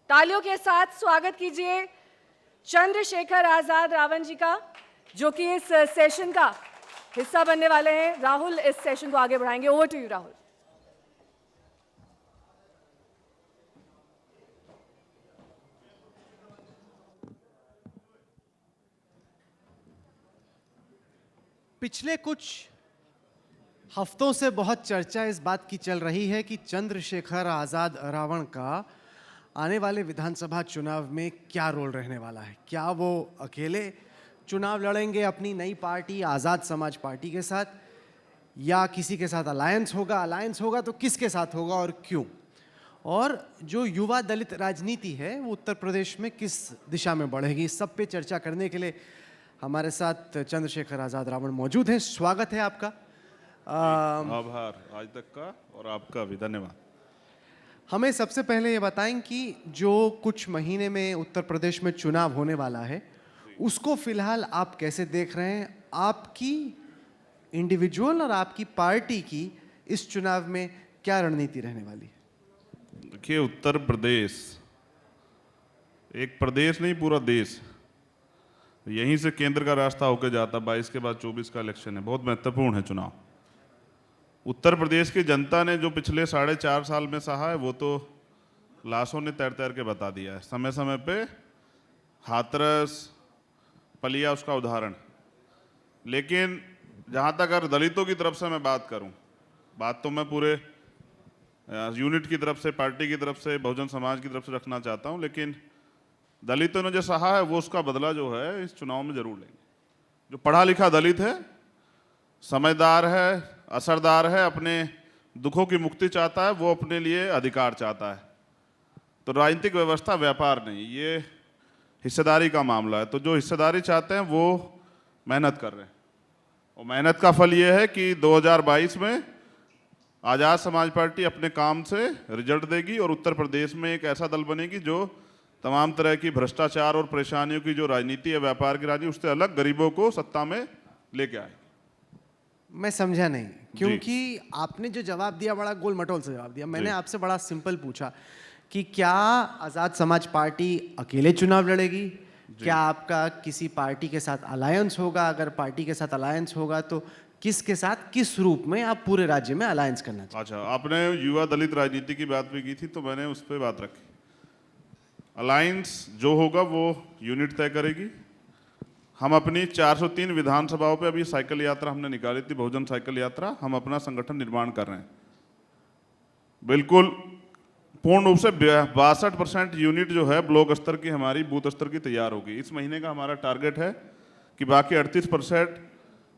तालियों के साथ स्वागत कीजिए चंद्रशेखर आजाद रावण जी का, जो कि इस सेशन का हिस्सा बनने वाले हैं। राहुल इस सेशन को आगे बढ़ाएंगे। Over to you Rahul. पिछले कुछ हफ्तों से बहुत चर्चा इस बात की चल रही है कि चंद्रशेखर आजाद रावण का आने वाले विधानसभा चुनाव में क्या रोल रहने वाला है। क्या वो अकेले चुनाव लड़ेंगे अपनी नई पार्टी आज़ाद समाज पार्टी के साथ, या किसी के साथ अलायंस होगा तो किसके साथ होगा और क्यों। और जो युवा दलित राजनीति है वो उत्तर प्रदेश में किस दिशा में बढ़ेगी, इस सब पे चर्चा करने के लिए हमारे साथ चंद्रशेखर आजाद रावण मौजूद हैं। स्वागत है आपका। आभार आज तक का और आपका भी धन्यवाद। हमें सबसे पहले ये बताएं कि जो कुछ महीने में उत्तर प्रदेश में चुनाव होने वाला है उसको फिलहाल आप कैसे देख रहे हैं। आपकी इंडिविजुअल और आपकी पार्टी की इस चुनाव में क्या रणनीति रहने वाली है। देखिए, उत्तर प्रदेश एक प्रदेश नहीं, पूरा देश, यहीं से केंद्र का रास्ता होकर जाता। 22 के बाद 24 का इलेक्शन है, बहुत महत्वपूर्ण है चुनाव। उत्तर प्रदेश की जनता ने जो पिछले 4.5 साल में सहा है वो तो लाशों ने तैर तैर के बता दिया है। समय समय पे हाथरस, पलिया उसका उदाहरण। लेकिन जहाँ तक अगर दलितों की तरफ से मैं बात करूँ, बात तो मैं पूरे यूनिट की तरफ से, पार्टी की तरफ से, बहुजन समाज की तरफ से रखना चाहता हूँ, लेकिन दलितों ने जो सहा है वो उसका बदला जो है इस चुनाव में जरूर लेंगे। जो पढ़ा लिखा दलित है, समझदार है, असरदार है, अपने दुखों की मुक्ति चाहता है, वो अपने लिए अधिकार चाहता है। तो राजनीतिक व्यवस्था व्यापार नहीं, ये हिस्सेदारी का मामला है। तो जो हिस्सेदारी चाहते हैं वो मेहनत कर रहे हैं, और मेहनत का फल ये है कि 2022 में आज़ाद समाज पार्टी अपने काम से रिजल्ट देगी और उत्तर प्रदेश में एक ऐसा दल बनेगी जो तमाम तरह की भ्रष्टाचार और परेशानियों की जो राजनीति है, व्यापार की राजनीति, उससे अलग गरीबों को सत्ता में लेके आएगी। मैं समझा नहीं, क्योंकि आपने जो जवाब दिया बड़ा गोल मटोल से जवाब दिया। मैंने आपसे बड़ा सिंपल पूछा कि क्या आज़ाद समाज पार्टी अकेले चुनाव लड़ेगी, क्या आपका किसी पार्टी के साथ अलायंस होगा, अगर पार्टी के साथ अलायंस होगा तो किसके साथ, किस रूप में आप पूरे राज्य में अलायंस करना चाहिए। अच्छा, आपने युवा दलित राजनीति की बात भी की थी तो मैंने उस पर बात रखी। अलायंस जो होगा वो यूनिट तय करेगी। हम अपनी 403 विधानसभाओं पे अभी साइकिल यात्रा हमने निकाली थी, बहुजन साइकिल यात्रा। हम अपना संगठन निर्माण कर रहे हैं, बिल्कुल पूर्ण रूप से 62% यूनिट जो है ब्लॉक स्तर की, हमारी बूथ स्तर की तैयार होगी। इस महीने का हमारा टारगेट है कि बाकी 38%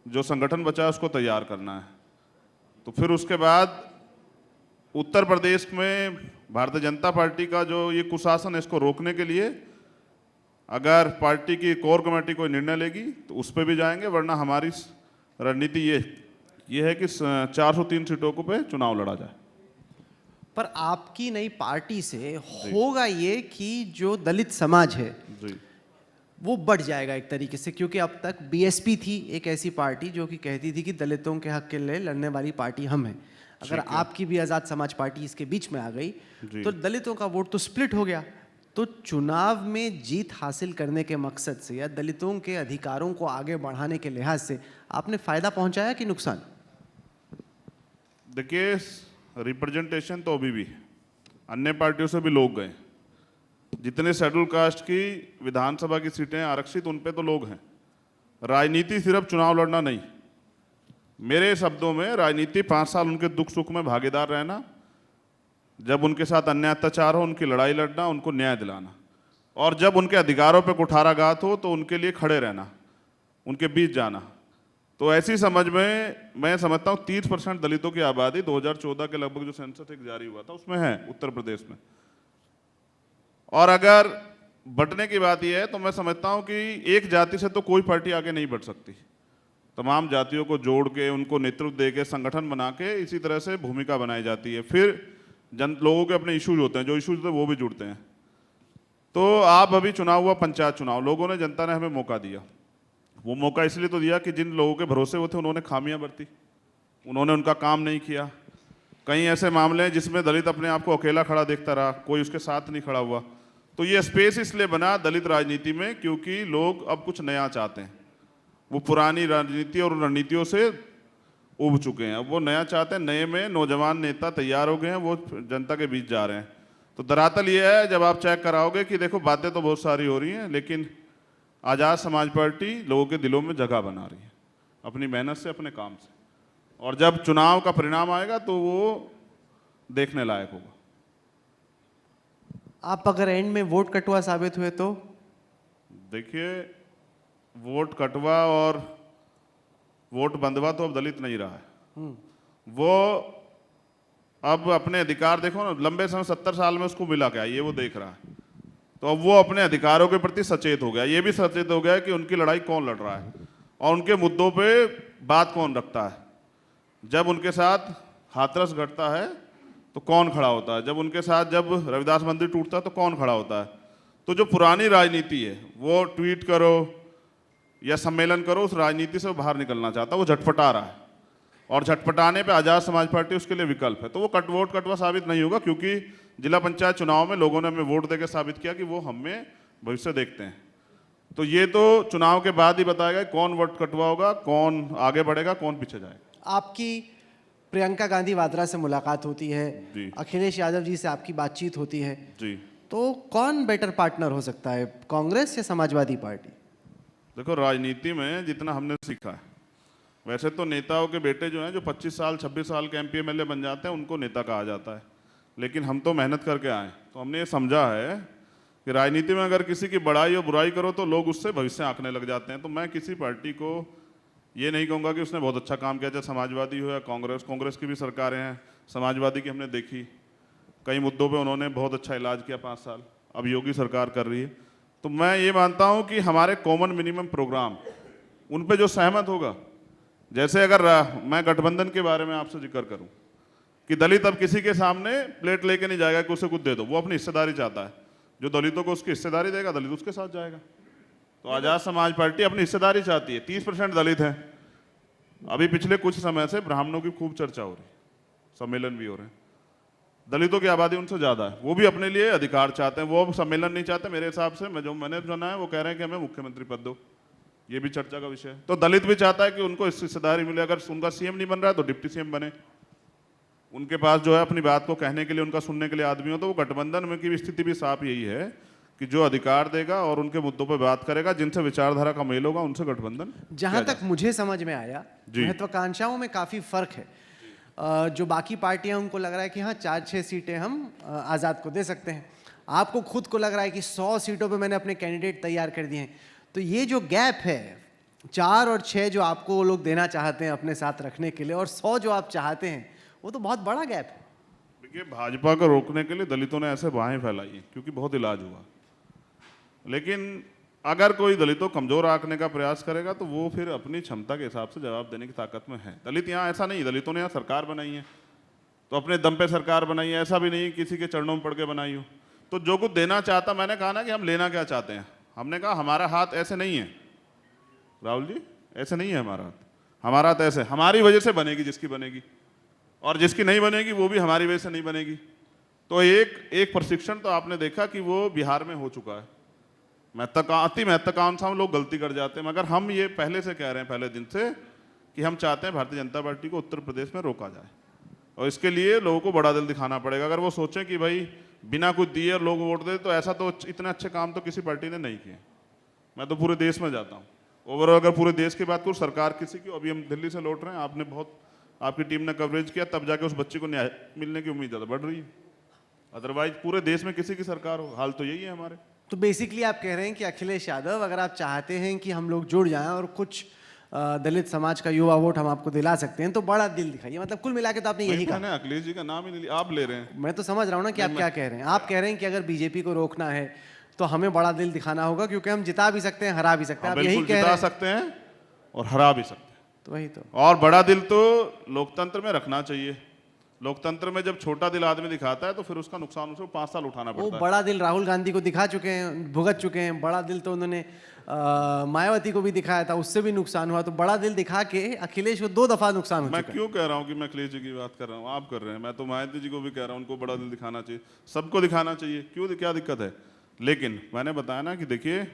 जो संगठन बचा है उसको तैयार करना है। तो फिर उसके बाद उत्तर प्रदेश में भारतीय जनता पार्टी का जो ये कुशासन है, इसको रोकने के लिए अगर पार्टी की कोर कमेटी कोई निर्णय लेगी तो उस पर भी जाएंगे, वरना हमारी रणनीति ये है कि 403 सीटों को पे चुनाव लड़ा जाए। पर आपकी नई पार्टी से होगा ये कि जो दलित समाज है जी, वो बढ़ जाएगा एक तरीके से, क्योंकि अब तक बीएसपी थी एक ऐसी पार्टी जो कि कहती थी कि दलितों के हक के लिए लड़ने वाली पार्टी हम हैं। अगर आपकी भी आज़ाद समाज पार्टी इसके बीच में आ गई तो दलितों का वोट तो स्प्लिट हो गया। तो चुनाव में जीत हासिल करने के मकसद से या दलितों के अधिकारों को आगे बढ़ाने के लिहाज से आपने फायदा पहुंचाया कि नुकसान। देखिए, रिप्रेजेंटेशन तो अभी भी अन्य पार्टियों से भी लोग गए। जितने शेड्यूल कास्ट की विधानसभा की सीटें आरक्षित, उन पे तो लोग हैं। राजनीति सिर्फ चुनाव लड़ना नहीं, मेरे शब्दों में राजनीति 5 साल उनके दुख सुख में भागीदार रहना, जब उनके साथ अन्याय अत्याचार हो उनकी लड़ाई लड़ना, उनको न्याय दिलाना, और जब उनके अधिकारों पे कुठाराघात हो तो उनके लिए खड़े रहना, उनके बीच जाना। तो ऐसी समझ में मैं समझता हूँ 30% दलितों की आबादी 2014 के लगभग जो सेंसस एक जारी हुआ था उसमें है उत्तर प्रदेश में। और अगर बंटने की बात यह है तो मैं समझता हूँ कि एक जाति से तो कोई पार्टी आगे नहीं बढ़ सकती। तमाम जातियों को जोड़ के, उनको नेतृत्व दे के, संगठन बना के इसी तरह से भूमिका बनाई जाती है। फिर लोगों के अपने इश्यूज होते हैं, जो इश्यूज होते हैं वो भी जुड़ते हैं। तो आप अभी चुनाव हुआ, पंचायत चुनाव, लोगों ने, जनता ने हमें मौका दिया। वो मौका इसलिए तो दिया कि जिन लोगों के भरोसे हुए थे उन्होंने खामियां बरती, उन्होंने उनका काम नहीं किया। कई ऐसे मामले हैं जिसमें दलित अपने आप को अकेला खड़ा देखता रहा, कोई उसके साथ नहीं खड़ा हुआ। तो ये स्पेस इसलिए बना दलित राजनीति में क्योंकि लोग अब कुछ नया चाहते हैं। वो पुरानी राजनीति और रणनीतियों से उब चुके हैं, अब वो नया चाहते हैं। नए में नौजवान नेता तैयार हो गए हैं, वो जनता के बीच जा रहे हैं। तो दरअसल ये है, जब आप चेक कराओगे कि देखो बातें तो बहुत सारी हो रही हैं, लेकिन आज़ाद समाज पार्टी लोगों के दिलों में जगह बना रही है अपनी मेहनत से, अपने काम से। और जब चुनाव का परिणाम आएगा तो वो देखने लायक होगा। आप अगर एंड में वोट कटुआ साबित हुए तो? देखिए, वोट कटवा और वोट बंधवा तो अब दलित नहीं रहा है। वो अब अपने अधिकार, देखो ना, लंबे समय 70 साल में उसको मिला क्या, ये वो देख रहा है। तो अब वो अपने अधिकारों के प्रति सचेत हो गया, ये भी सचेत हो गया कि उनकी लड़ाई कौन लड़ रहा है और उनके मुद्दों पे बात कौन रखता है। जब उनके साथ हाथरस घटता है तो कौन खड़ा होता है, जब उनके साथ जब रविदास मंदिर टूटता है तो कौन खड़ा होता है। तो जो पुरानी राजनीति है, वो ट्वीट करो या सम्मेलन करो, उस राजनीति से वो बाहर निकलना चाहता है, वो झटपटा रहा है। और झटपटाने पे आज़ाद समाज पार्टी उसके लिए विकल्प है। तो वो वोट कटवा साबित नहीं होगा, क्योंकि जिला पंचायत चुनाव में लोगों ने हमें वोट देकर साबित किया कि वो हमें भविष्य देखते हैं। तो ये तो चुनाव के बाद ही बताएगा कौन वोट कटवा होगा, कौन आगे बढ़ेगा, कौन पीछे जाएगा। आपकी प्रियंका गांधी वाड्रा से मुलाकात होती है, जी। अखिलेश यादव जी से आपकी बातचीत होती है, जी। तो कौन बेटर पार्टनर हो सकता है, कांग्रेस या समाजवादी पार्टी? देखो, राजनीति में जितना हमने सीखा है, वैसे तो नेताओं के बेटे जो हैं, जो 25 साल 26 साल के MP MLA बन जाते हैं, उनको नेता कहा जाता है। लेकिन हम तो मेहनत करके आए, तो हमने ये समझा है कि राजनीति में अगर किसी की बड़ाई और बुराई करो तो लोग उससे भविष्य आंकने लग जाते हैं। तो मैं किसी पार्टी को ये नहीं कहूँगा कि उसने बहुत अच्छा काम किया, चाहे समाजवादी हो या कांग्रेस की भी सरकारें हैं। समाजवादी की हमने देखी, कई मुद्दों पे उन्होंने बहुत अच्छा इलाज किया 5 साल, अब योगी सरकार कर रही है। तो मैं ये मानता हूँ कि हमारे कॉमन मिनिमम प्रोग्राम, उन पे जो सहमत होगा, जैसे अगर मैं गठबंधन के बारे में आपसे जिक्र करूँ कि दलित अब किसी के सामने प्लेट लेके नहीं जाएगा कि उसे कुछ दे दो, वो अपनी हिस्सेदारी चाहता है। जो दलितों को उसकी हिस्सेदारी देगा, दलित उसके साथ जाएगा। तो आज़ाद समाज पार्टी अपनी हिस्सेदारी चाहती है। 30% दलित हैं। अभी पिछले कुछ समय से ब्राह्मणों की खूब चर्चा हो रही, सम्मेलन भी हो रहे हैं। दलितों की आबादी उनसे ज़्यादा है, वो भी अपने लिए अधिकार चाहते हैं, वो सम्मेलन नहीं चाहते। मेरे हिसाब से मैंने सुना है, वो कह रहे हैं कि हमें मुख्यमंत्री पद दो, ये भी चर्चा का विषय है। तो दलित भी चाहता है कि उनको हिस्सेदारी मिले, अगर उनका CM नहीं बन रहा है तो डिप्टी CM बने, उनके पास जो है अपनी बात को कहने के लिए, उनका सुनने के लिए आदमी हो। तो वो गठबंधन में की स्थिति भी साफ यही है कि जो अधिकार देगा और उनके मुद्दों पर बात करेगा, जिनसे विचारधारा का मेल होगा, उनसे गठबंधन। जहां तक मुझे समझ में आया, महत्वाकांक्षाओं में काफी फर्क है। जो बाकी पार्टियां, उनको लग रहा है कि हाँ 4-6 सीटें हम आज़ाद को दे सकते हैं। आपको खुद को लग रहा है कि 100 सीटों पे मैंने अपने कैंडिडेट तैयार कर दिए हैं। तो ये जो गैप है, 4 और 6 जो आपको वो लोग देना चाहते हैं अपने साथ रखने के लिए, और 100 जो आप चाहते हैं, वो तो बहुत बड़ा गैप है। देखिए, भाजपा को रोकने के लिए दलितों ने ऐसे बाहें फैलाई हैं, क्योंकि बहुत इलाज हुआ। लेकिन अगर कोई दलितों को कमजोर आंकने का प्रयास करेगा तो वो फिर अपनी क्षमता के हिसाब से जवाब देने की ताकत में है। दलित यहाँ ऐसा नहीं, दलितों ने यहाँ सरकार बनाई है तो अपने दम पे सरकार बनाई है, ऐसा भी नहीं किसी के चरणों में पड़ के बनाई हो। तो जो कुछ देना चाहता, मैंने कहा ना कि हम लेना क्या चाहते हैं। हमने कहा हमारा हाथ ऐसे नहीं है, राहुल जी, ऐसे नहीं है हमारा हाथ। हमारा हाथ ऐसे, हमारी वजह से बनेगी जिसकी बनेगी, और जिसकी नहीं बनेगी वो भी हमारी वजह से नहीं बनेगी। तो एक प्रशिक्षण तो आपने देखा कि वो बिहार में हो चुका है। अति महत्वाकांक्षाओं लोग गलती कर जाते हैं, मगर हम ये पहले से कह रहे हैं, पहले दिन से, कि हम चाहते हैं भारतीय जनता पार्टी को उत्तर प्रदेश में रोका जाए। और इसके लिए लोगों को बड़ा दिल दिखाना पड़ेगा। अगर वो सोचें कि भाई बिना कुछ दिए और लोग वोट दे, तो ऐसा तो इतने अच्छे काम तो किसी पार्टी ने नहीं किए। मैं तो पूरे देश में जाता हूँ, ओवरऑल अगर पूरे देश की बात करूँ, सरकार किसी की, अभी हम दिल्ली से लौट रहे हैं, आपकी टीम ने कवरेज किया, तब जाके उस बच्चे को न्याय मिलने की उम्मीद ज़्यादा बढ़ रही है। अदरवाइज पूरे देश में किसी की सरकार हो, हाल तो यही है हमारे। तो बेसिकली आप कह रहे हैं कि अखिलेश यादव, अगर आप चाहते हैं कि हम लोग जुड़ जाएं और कुछ दलित समाज का युवा वोट हम आपको दिला सकते हैं, तो बड़ा दिल दिखाइए। मतलब कुल मिला के तो आपने यही कहा। मैंने अखिलेश जी का नाम ही नहीं लिया, आप ले रहे हैं। मैं तो समझ रहा हूँ ना कि आप क्या कह रहे हैं। आप कह रहे हैं कि अगर बीजेपी को रोकना है तो हमें बड़ा दिल दिखाना होगा, क्योंकि हम जिता भी सकते हैं, हरा भी सकते हैं। आप यही कह रहे जिता हैं। सकते हैं और हरा भी सकते हैं। तो वही तो। और बड़ा दिल तो लोकतंत्र में रखना चाहिए। लोकतंत्र में जब छोटा दिल आदमी दिखाता है तो फिर उसका नुकसान उसको 5 साल उठाना वो पड़ता है। बड़ा दिल राहुल गांधी को दिखा चुके हैं, भुगत चुके हैं। बड़ा दिल तो उन्होंने मायावती को भी दिखाया था, उससे भी नुकसान हुआ। तो बड़ा दिल दिखा के अखिलेश को 2 दफा नुकसान हो मैं चुका है। क्यों कह रहा हूँ कि मैं अखिलेश जी की बात कर रहा हूँ, आप कर रहे हैं। मैं तो मायावती जी को भी कह रहा हूँ, उनको बड़ा दिल दिखाना चाहिए, सबको दिखाना चाहिए। क्यों, क्या दिक्कत है? लेकिन मैंने बताया ना कि देखिए,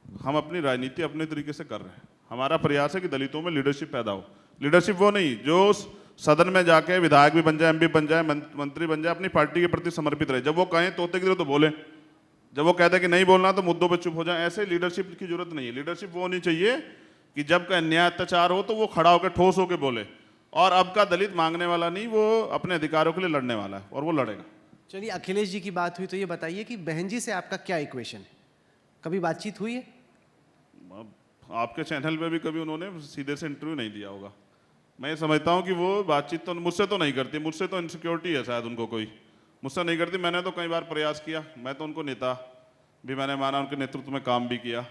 हम अपनी राजनीति अपने तरीके से कर रहे हैं। हमारा प्रयास है कि दलितों में लीडरशिप पैदा हो। लीडरशिप वो नहीं जो सदन में जाके विधायक भी बन जाए, एमपी बन जाए, मंत्री बन जाए, अपनी पार्टी के प्रति समर्पित रहे। जब वो कहें तोते की तरह तो बोले, जब वो कहते हैं कि नहीं बोलना तो मुद्दों पे चुप हो जाए। ऐसे लीडरशिप की जरूरत नहीं है। लीडरशिप वो होनी चाहिए कि जब का अन्याय अत्याचार हो तो वो खड़ा होकर ठोस होकर बोले। और अब का दलित मांगने वाला नहीं, वो अपने अधिकारों के लिए लड़ने वाला है और वो लड़ेगा। चलिए, अखिलेश जी की बात हुई तो ये बताइए कि बहन जी से आपका क्या इक्वेशन है? कभी बातचीत हुई है? अब आपके चैनल पे भी कभी उन्होंने सीधे से इंटरव्यू नहीं दिया होगा। मैं ये समझता हूँ कि वो बातचीत तो मुझसे तो नहीं करती। मुझसे तो इनसिक्योरिटी है शायद उनको कोई, मुझसे नहीं करती। मैंने तो कई बार प्रयास किया, मैं तो उनको नेता भी मैंने माना, उनके नेतृत्व में काम भी किया।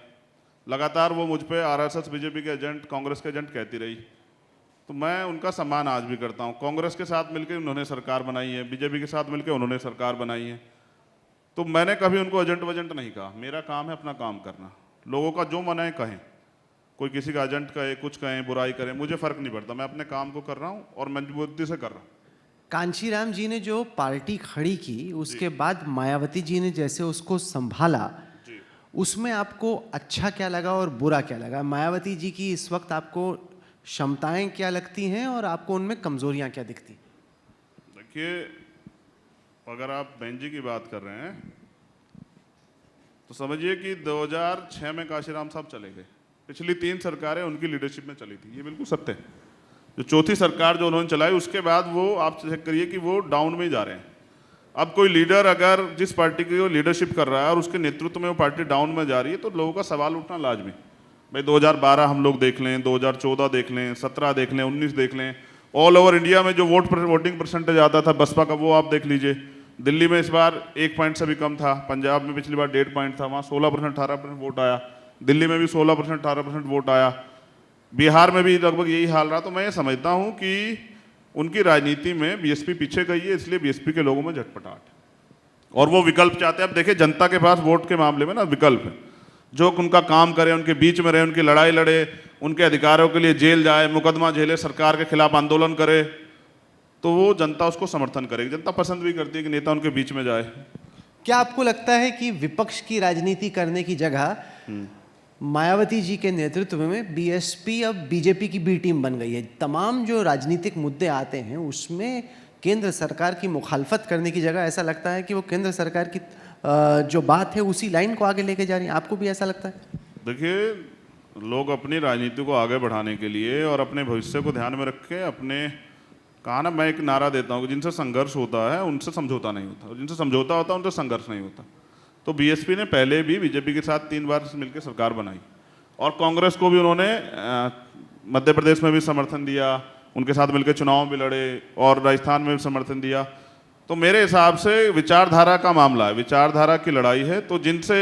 लगातार वो मुझ पे आरएसएस बीजेपी के एजेंट, कांग्रेस के एजेंट कहती रही, तो मैं उनका सम्मान आज भी करता हूँ। कांग्रेस के साथ मिलकर उन्होंने सरकार बनाई है, बीजेपी के साथ मिलकर उन्होंने सरकार बनाई है, तो मैंने कभी उनको एजेंट वजेंट नहीं कहा। मेरा काम है अपना काम करना। लोगों का जो मन है कहें, कोई किसी का एजेंट कहे, कुछ कहें, बुराई करें, मुझे फर्क नहीं पड़ता। मैं अपने काम को कर रहा हूँ और मजबूती से कर रहा हूँ। कांशीराम जी ने जो पार्टी खड़ी की, उसके बाद मायावती जी ने जैसे उसको संभाला, उसमें आपको अच्छा क्या लगा और बुरा क्या लगा? मायावती जी की इस वक्त आपको क्षमताएं क्या लगती हैं और आपको उनमें कमजोरियां क्या दिखती? देखिए, अगर आप बहन जी की बात कर रहे हैं तो समझिए कि 2006 में काशीराम साहब चले गए। पिछली 3 सरकारें उनकी लीडरशिप में चली थी, ये बिल्कुल सत्य है। जो चौथी सरकार जो उन्होंने चलाई, उसके बाद वो आप चेक करिए कि वो डाउन में ही जा रहे हैं। अब कोई लीडर अगर जिस पार्टी की वो लीडरशिप कर रहा है और उसके नेतृत्व में वो पार्टी डाउन में जा रही है, तो लोगों का सवाल उठना लाजमी। भाई 2012 हम लोग देख लें, 2014 देख लें, 17 देख लें, 19 देख लें, ऑल ओवर इंडिया में जो वोटिंग परसेंटेज आता था बसपा का, वो आप देख लीजिए। दिल्ली में इस बार 1 पॉइंट से भी कम था, पंजाब में पिछली बार 1.5 पॉइंट था, वहाँ 16% 18% वोट आया, दिल्ली में भी 16% 18% वोट आया, बिहार में भी लगभग यही हाल रहा। तो मैं ये समझता हूँ कि उनकी राजनीति में बीएसपी पीछे गई है, इसलिए बीएसपी के लोगों में झटपटाहट और वो विकल्प चाहते हैं। अब देखिए, जनता के पास वोट के मामले में ना विकल्प है, जो उनका काम करे, उनके बीच में रहे, उनकी लड़ाई लड़े, उनके अधिकारों के लिए जेल जाए, मुकदमा झेले, सरकार के खिलाफ आंदोलन करे, तो वो जनता उसको समर्थन करेगी। जनता पसंद भी करती है कि नेता उनके बीच में जाए। क्या आपको लगता है कि विपक्ष की राजनीति करने की जगह मायावती जी के नेतृत्व में बीएसपी अब बीजेपी की बी टीम बन गई है? तमाम जो राजनीतिक मुद्दे आते हैं उसमें केंद्र सरकार की मुखालफत करने की जगह ऐसा लगता है कि वो केंद्र सरकार की जो बात है उसी लाइन को आगे लेके जा रही है। आपको भी ऐसा लगता है? देखिए, लोग अपनी राजनीति को आगे बढ़ाने के लिए और अपने भविष्य को ध्यान में रख के अपने, कहा ना, मैं एक नारा देता हूँ कि जिनसे संघर्ष होता है उनसे समझौता नहीं होता, और जिनसे समझौता होता है उनसे संघर्ष नहीं होता। तो बीएसपी ने पहले भी बीजेपी के साथ 3 बार मिलकर सरकार बनाई और कांग्रेस को भी उन्होंने मध्य प्रदेश में भी समर्थन दिया, उनके साथ मिलकर चुनाव भी लड़े और राजस्थान में भी समर्थन दिया। तो मेरे हिसाब से विचारधारा का मामला है, विचारधारा की लड़ाई है। तो जिनसे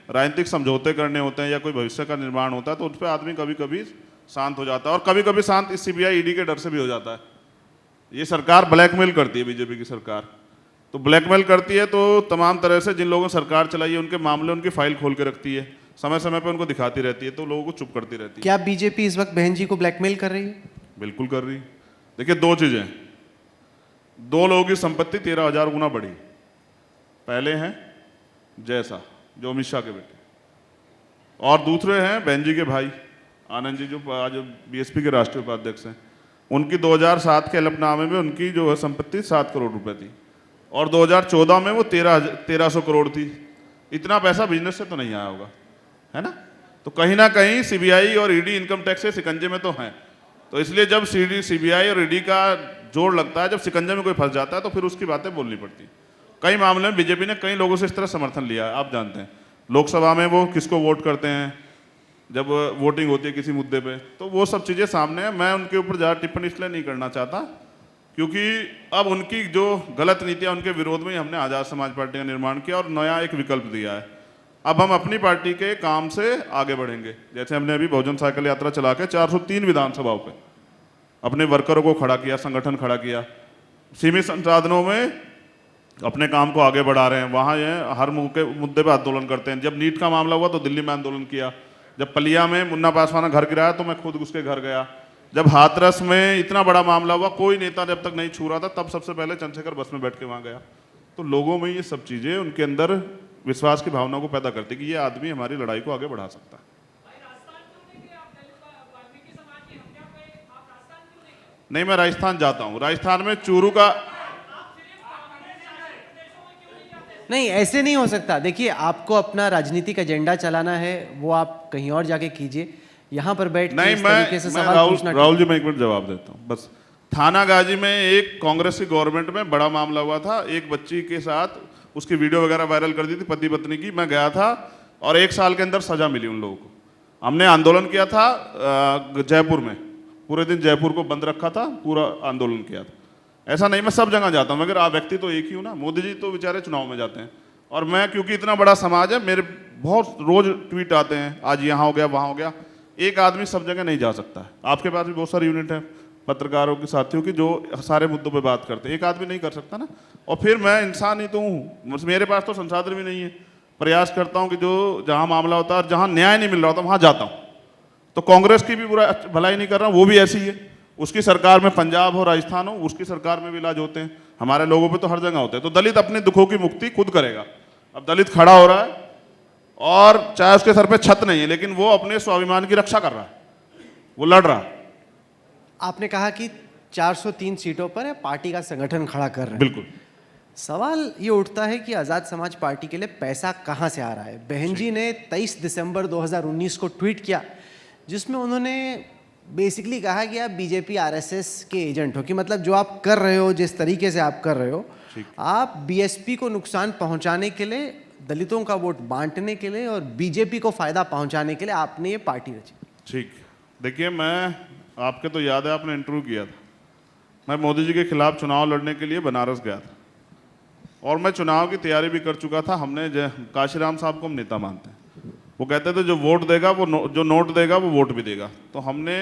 राजनीतिक समझौते करने होते हैं या कोई भविष्य का निर्माण होता है, तो उस पर आदमी कभी कभी शांत हो जाता है और कभी कभी शांत इस सीबीआई ईडी के डर से भी हो जाता है। ये सरकार ब्लैकमेल करती है, बीजेपी की सरकार तो ब्लैकमेल करती है, तो तमाम तरह से जिन लोगों ने सरकार चलाई है उनके मामले, उनकी फाइल खोल के रखती है, समय समय पर उनको दिखाती रहती है, तो लोगों को चुप करती रहती है। क्या बीजेपी इस वक्त बहन जी को ब्लैकमेल कर रही है? बिल्कुल कर रही। देखिए, 2 चीजें, 2 लोगों की संपत्ति 13,000 गुना बढ़ी। पहले हैं जैसा, जो अमित शाह के बेटे, और दूसरे हैं बहन जी के भाई आनंद जी, जो आज बीएसपी के राष्ट्रीय उपाध्यक्ष हैं। उनकी 2007 के हलफनामे में उनकी जो है संपत्ति 7 करोड़ रुपए थी और 2014 में वो 1300 करोड़ थी। इतना पैसा बिजनेस से तो नहीं आया होगा, है ना? तो कहीं ना कहीं सीबीआई और ईडी इनकम टैक्स के शिकंजे में तो हैं। तो इसलिए जब सीबीआई और ईडी का जोड़ लगता है, जब शिकंजे में कोई फंस जाता है, तो फिर उसकी बातें बोलनी पड़ती है। कई मामले में बीजेपी ने कई लोगों से इस तरह समर्थन लिया है। आप जानते हैं लोकसभा में वो किसको वोट करते हैं, जब वोटिंग होती है किसी मुद्दे पे, तो वो सब चीज़ें सामने हैं। मैं उनके ऊपर ज़्यादा टिप्पणी इसलिए नहीं करना चाहता क्योंकि अब उनकी जो गलत नीतियाँ, उनके विरोध में ही हमने आज़ाद समाज पार्टी का निर्माण किया और नया एक विकल्प दिया है। अब हम अपनी पार्टी के काम से आगे बढ़ेंगे। जैसे हमने अभी बहुजन साइकिल यात्रा चला के 403 विधानसभाओं पे अपने वर्करों को खड़ा किया, संगठन खड़ा किया, सीमित संसाधनों में अपने काम को आगे बढ़ा रहे हैं। वहाँ ये हर मुद्दे पर आंदोलन करते हैं। जब नीट का मामला हुआ तो दिल्ली में आंदोलन किया, जब पलिया में मुन्ना पासवान घर गिराया तो मैं खुद उसके घर गया, जब हाथरस में इतना बड़ा मामला हुआ कोई नेता जब तक नहीं छू रहा था, तब सबसे पहले चंद्रशेखर बस में बैठ के वहाँ गया। तो लोगों में ये सब चीज़ें, उनके अंदर विश्वास की भावना को पैदा करती है कि ये आदमी हमारी लड़ाई को आगे बढ़ा सकता है। नहीं, मैं राजस्थान जाता हूँ। राजस्थान में चूरू का नहीं, ऐसे नहीं हो सकता। देखिए, आपको अपना राजनीतिक एजेंडा चलाना है, वो आप कहीं और जाके कीजिए। यहाँ पर बैठ के नहीं, इस तरीके से मैं सवाल पूछना राहुल जी, मैं एक मिनट जवाब देता हूँ बस। थाना गाजी में एक कांग्रेस की गवर्नमेंट में बड़ा मामला हुआ था, एक बच्ची के साथ उसकी वीडियो वगैरह वायरल कर दी थी, पति पत्नी की। मैं गया था और 1 साल के अंदर सजा मिली उन लोगों को। हमने आंदोलन किया था जयपुर में, पूरे दिन जयपुर को बंद रखा था, पूरा आंदोलन किया था। ऐसा नहीं मैं सब जगह जाता हूँ, मगर आप व्यक्ति तो एक ही हूँ ना। मोदी जी तो बेचारे चुनाव में जाते हैं, और मैं क्योंकि इतना बड़ा समाज है, मेरे बहुत रोज ट्वीट आते हैं, आज यहाँ हो गया वहाँ हो गया। एक आदमी सब जगह नहीं जा सकता है। आपके पास भी बहुत सारी यूनिट है पत्रकारों के साथियों की जो सारे मुद्दों पे बात करते हैं, एक आदमी नहीं कर सकता ना। और फिर मैं इंसान ही तो हूँ, मेरे पास तो संसाधन भी नहीं है। प्रयास करता हूँ कि जो जहाँ मामला होता है और जहाँ न्याय नहीं मिल रहा होता वहाँ जाता हूँ। तो कांग्रेस की भी बुरा भलाई नहीं कर रहा, वो भी ऐसी है। उसकी सरकार में पंजाब हो राजस्थान हो, उसकी सरकार में भी इलाज होते हैं, हमारे लोगों पे तो हर जगह होते हैं। तो दलित अपने दुखों की मुक्ति खुद करेगा। अब दलित खड़ा हो रहा है और चाहे उसके सर पे छत नहीं है, लेकिन वो अपने स्वाभिमान की रक्षा कर रहा है, वो लड़ रहा है। आपने कहा कि 403 सीटों पर है, पार्टी का संगठन खड़ा कर रहे हैं। बिल्कुल। सवाल ये उठता है कि आज़ाद समाज पार्टी के लिए पैसा कहाँ से आ रहा है। बहन जी ने 23 दिसंबर 2019 को ट्वीट किया, जिसमें उन्होंने बेसिकली कहा कि आप बीजेपी आरएसएस के एजेंट हो, कि मतलब जो आप कर रहे हो, जिस तरीके से आप कर रहे हो, आप बीएसपी को नुकसान पहुंचाने के लिए, दलितों का वोट बांटने के लिए और बीजेपी को फायदा पहुंचाने के लिए आपने ये पार्टी रची। ठीक, देखिए, मैं आपके तो याद है आपने इंटरव्यू किया था, मैं मोदी जी के खिलाफ चुनाव लड़ने के लिए बनारस गया था और मैं चुनाव की तैयारी भी कर चुका था। हमने काशीराम साहब को हम नेता मानते हैं, वो कहते थे जो वोट देगा वो जो नोट देगा वो वोट भी देगा। तो हमने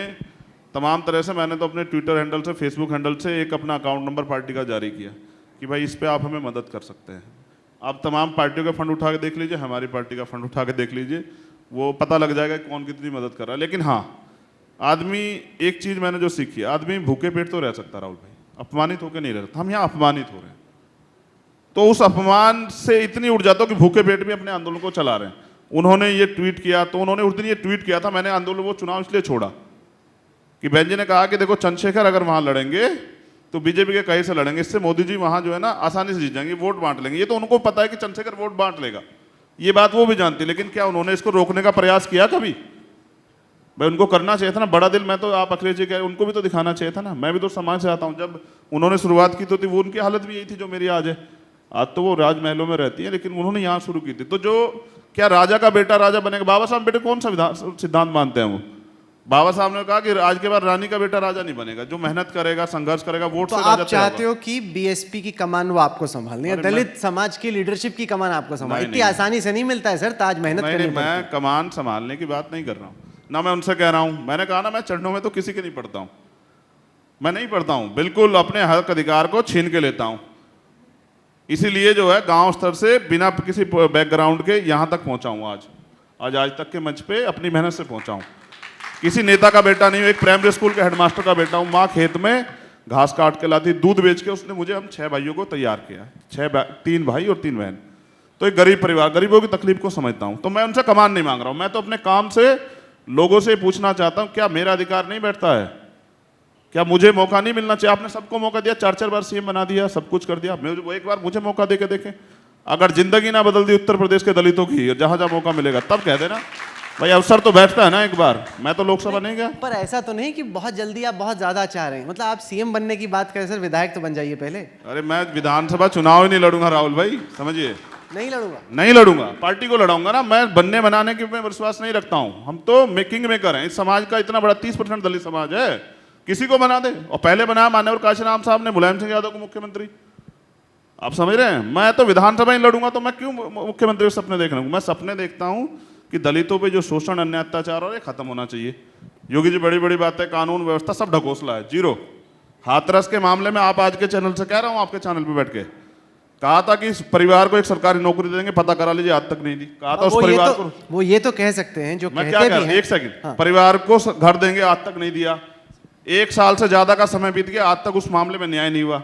तमाम तरह से, मैंने तो अपने ट्विटर हैंडल से, फेसबुक हैंडल से एक अपना अकाउंट नंबर पार्टी का जारी किया कि भाई इस पर आप हमें मदद कर सकते हैं। आप तमाम पार्टियों का फंड उठा के देख लीजिए, हमारी पार्टी का फंड उठा के देख लीजिए, वो पता लग जाएगा कौन कितनी मदद कर रहा है। लेकिन हाँ, आदमी, एक चीज़ मैंने जो सीखी, आदमी भूखे पेट तो रह सकता, राहुल भाई, अपमानित होकर नहीं रह सकता। हम यहाँ अपमानित हो रहे हैं, तो उस अपमान से इतनी उड़ जाता हो कि भूखे पेट भी अपने आंदोलन को चला रहे हैं। उन्होंने ये ट्वीट किया, तो उन्होंने उस दिन ये ट्वीट किया था, मैंने आंदोलन, वो चुनाव इसलिए छोड़ा कि बहन जी ने कहा कि देखो चंद्रशेखर अगर वहाँ लड़ेंगे तो बीजेपी के कहीं से लड़ेंगे, इससे मोदी जी वहाँ जो है ना आसानी से जीत जाएंगे, वोट बांट लेंगे। ये तो उनको पता है कि चंद्रशेखर वोट बांट लेगा, ये बात वो भी जानती है। लेकिन क्या उन्होंने इसको रोकने का प्रयास किया कभी? भाई उनको करना चाहिए था ना, बड़ा दिल। मैं तो, आप अखिलेश जी कह, उनको भी तो दिखाना चाहिए था ना। मैं भी तो समाज से आता हूँ, जब उन्होंने शुरुआत की तो थी, वो उनकी हालत भी यही थी जो मेरी आज है। आज तो वो राजमहलों में रहती है, लेकिन उन्होंने यहाँ शुरू की थी। तो जो क्या राजा का बेटा राजा बनेगा, बाबा साहब बेटे कौन सा सिद्धांत मानते हैं वो? बाबा साहब ने कहा कि आज के बाद रानी का बेटा राजा नहीं बनेगा, जो मेहनत करेगा, संघर्ष करेगा, वोट तो से आप राजा चाहते हो कि बीएसपी की कमान वो आपको संभालनी है, दलित समाज की लीडरशिप की कमान आपको संभालनी? इतनी आसानी से नहीं मिलता है सर ताज, मेहनत करनी पड़ती है। मैं कमान संभालने की बात नहीं कर रहा हूँ ना, मैं उनसे कह रहा हूँ। मैंने कहा ना, मैं चरणों में तो किसी के नहीं पढ़ता हूँ, मैं नहीं पढ़ता हूँ, बिल्कुल अपने हक अधिकार को छीन के लेता हूँ। इसीलिए जो है गांव स्तर से बिना किसी बैकग्राउंड के यहाँ तक पहुँचा हूँ। आज तक के मंच पे अपनी मेहनत से पहुँचा हूँ। किसी नेता का बेटा नहीं हूँ, एक प्राइमरी स्कूल के हेडमास्टर का बेटा हूँ। माँ खेत में घास काट के लाती, दूध बेच के उसने मुझे, हम 6 भाइयों को तैयार किया, 3 भाई और 3 बहन। तो एक गरीब परिवार, गरीबों की तकलीफ को समझता हूँ। तो मैं उनसे कमान नहीं मांग रहा हूँ, मैं तो अपने काम से लोगों से पूछना चाहता हूँ, क्या मेरा अधिकार नहीं बैठता है? क्या मुझे मौका नहीं मिलना चाहिए? आपने सबको मौका दिया, 4-4 बार सीएम बना दिया, सब कुछ कर दिया, वो एक बार मुझे मौका दे के देखें। अगर जिंदगी ना बदल दी उत्तर प्रदेश के दलितों की, जहां जहां मौका मिलेगा तब कह देना भाई, अवसर तो बैठता है ना एक बार। मैं तो लोकसभा नहीं गया। पर ऐसा तो नहीं कि बहुत जल्दी आप बहुत ज्यादा चाह रहे हैं, मतलब आप सीएम बनने की बात करें सर, विधायक तो बन जाइए पहले। अरे मैं विधानसभा चुनाव ही नहीं लड़ूंगा राहुल भाई, समझिए। नहीं लड़ूंगा, पार्टी को लड़ाऊंगा ना। मैं बनने बनाने के में विश्वास नहीं रखता हूं। हम तो मेकिंग मेकर हैं। इस समाज का इतना बड़ा 30% दलित समाज है, किसी को बना दे। और पहले बनाया माननीय काशीराम साहब ने मुलायम सिंह यादव को मुख्यमंत्री। आप समझ रहे हैं? मैं तो विधानसभा ही लड़ूंगा, तो मैं क्यों मुख्यमंत्री के सपने देख रहा हूँ? मैं सपने देखता हूँ कि दलितों पे जो शोषण, अन्याय, अत्याचार और ये खत्म होना चाहिए। योगी जी बड़ी बड़ी बातें, कानून व्यवस्था सब ढकोसला है, जीरो। हाथरस के मामले में आप आज के चैनल से कह रहा हूँ, आपके चैनल पे बैठ के कहा था कि इस परिवार को एक सरकारी नौकरी देंगे, पता करा लीजिए, आज तक नहीं दी। कहा था उस परिवार को, वो ये तो कह सकते हैं जो मैं क्या कह रहा हूं, एक सेकंड, परिवार को घर देंगे, आज तक नहीं दिया। 1 साल से ज्यादा का समय बीत गया, आज तक उस मामले में न्याय नहीं हुआ।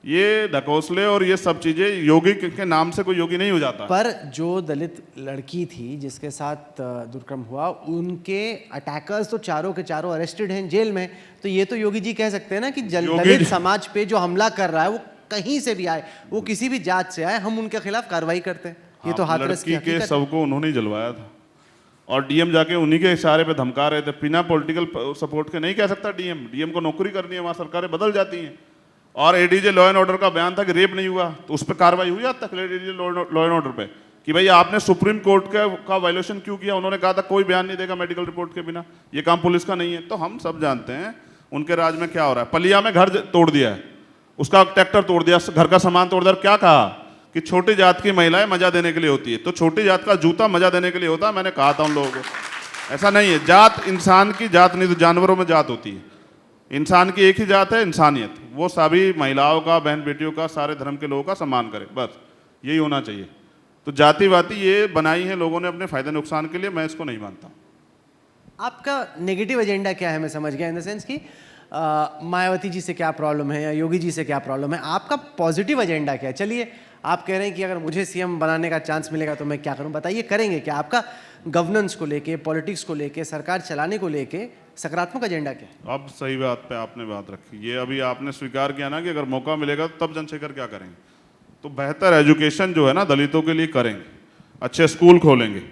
ये ढकोसले और ये सब चीजें योगी के नाम से कोई योगी नहीं हो जाता। पर जो दलित लड़की थी जिसके साथ दुष्कर्म हुआ, उनके अटैकर्स तो चारों के चारों अरेस्टेड हैं, जेल में। तो ये तो योगी जी कह सकते हैं ना कि दलित समाज पे जो हमला कर रहा है वो कहीं से भी आए, वो किसी भी जात से आए, हम उनके खिलाफ कार्रवाई करते हैं। ये तो हाथरस की लड़की के सबको उन्होंने ही जलवाया था और डीएम जाके उन्हीं के इशारे पे धमका रहे थे। बिना पॉलिटिकल सपोर्ट के नहीं कह सकता डीएम को नौकरी करनी है, वहाँ सरकारें बदल जाती हैं। और एडीजे लॉ एंड ऑर्डर का बयान था कि रेप नहीं हुआ, तो उस पर कार्रवाई हुई आज तक एडीजे लॉ एंड ऑर्डर पे कि भाई आपने सुप्रीम कोर्ट का वायलेशन क्यों किया। उन्होंने कहा था कोई बयान नहीं देगा मेडिकल रिपोर्ट के बिना, ये काम पुलिस का नहीं है। तो हम सब जानते हैं उनके राज में क्या हो रहा है। पलिया में घर तोड़ दिया है, उसका ट्रैक्टर तोड़ दिया, घर का सामान तोड़ दिया। क्या कहा कि छोटी जात की महिलाएं मजा देने के लिए होती है, तो छोटी जात का जूता मजा देने के लिए होता है। मैंने कहा था उन लोगों को, ऐसा नहीं है। जात इंसान की जात नहीं, तो जानवरों में जात होती है। इंसान की एक ही जात है, इंसानियत। वो सभी महिलाओं का, बहन बेटियों का, सारे धर्म के लोगों का सम्मान करे, बस यही होना चाहिए। तो जाति वाती ये बनाई है लोगों ने अपने फायदे नुकसान के लिए, मैं इसको नहीं मानता। आपका नेगेटिव एजेंडा क्या है, मैं समझ गया, इन द सेंस कि मायावती जी से क्या प्रॉब्लम है या योगी जी से क्या प्रॉब्लम है। आपका पॉजिटिव एजेंडा क्या है? चलिए, आप कह रहे हैं कि अगर मुझे सीएम बनाने का चांस मिलेगा तो मैं क्या करूं, बताइए, करेंगे क्या? आपका गवर्नेंस को लेके, पॉलिटिक्स को लेके, सरकार चलाने को लेके सकारात्मक एजेंडा क्या है? अब सही बात पे आपने बात रखी। ये अभी आपने स्वीकार किया ना कि अगर मौका मिलेगा तब चंद्रशेखर क्या करेंगे। तो बेहतर एजुकेशन जो है ना दलितों के लिए करेंगे, अच्छे स्कूल खोलेंगे